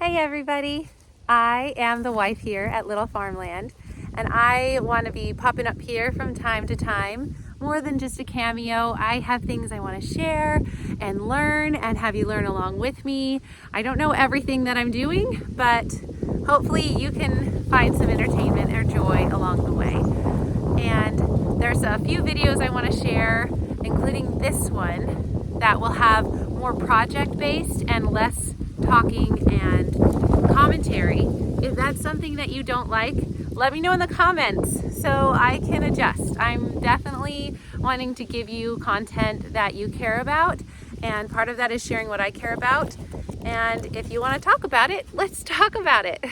Hey everybody, I am the wife here at Little Farmland, and I want to be popping up here from time to time. More than just a cameo, I have things I want to share and learn and have you learn along with me. I don't know everything that I'm doing, but hopefully you can find some entertainment or joy along the way. And there's a few videos I want to share, including this one, that will have more project-based and less talking and commentary. If that's something that you don't like, let me know in the comments so I can adjust. I'm definitely wanting to give you content that you care about, and part of that is sharing what I care about. And if you want to talk about it, let's talk about it.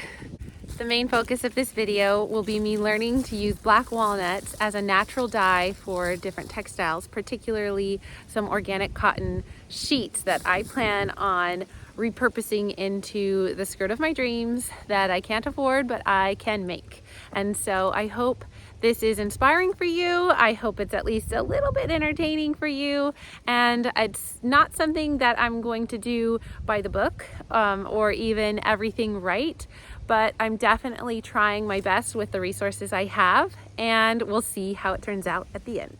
The main focus of this video will be me learning to use black walnuts as a natural dye for different textiles, particularly some organic cotton sheets that I plan on repurposing into the skirt of my dreams that I can't afford, but I can make. And so I hope this is inspiring for you. I hope it's at least a little bit entertaining for you. And it's not something that I'm going to do by the book or even everything right, but I'm definitely trying my best with the resources I have, and we'll see how it turns out at the end.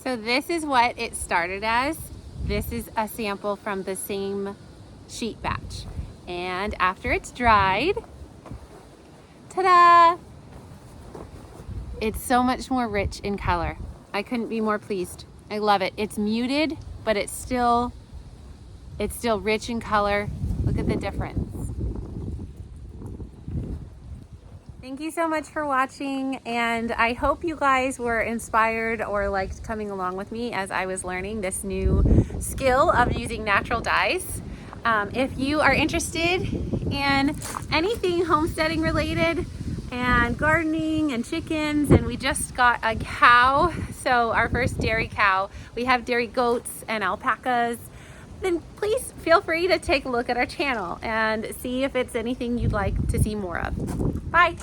So this is what it started as. This is a sample from the same sheet batch. And after it's dried, ta-da! It's so much more rich in color. I couldn't be more pleased. I love it. It's muted, but it's still rich in color. Look at the difference. Thank you so much for watching, and I hope you guys were inspired or liked coming along with me as I was learning this new skill of using natural dyes. If you are interested in anything homesteading related and gardening and chickens, and we just got a cow, so our first dairy cow, we have dairy goats and alpacas, then please feel free to take a look at our channel and see if it's anything you'd like to see more of. Bye.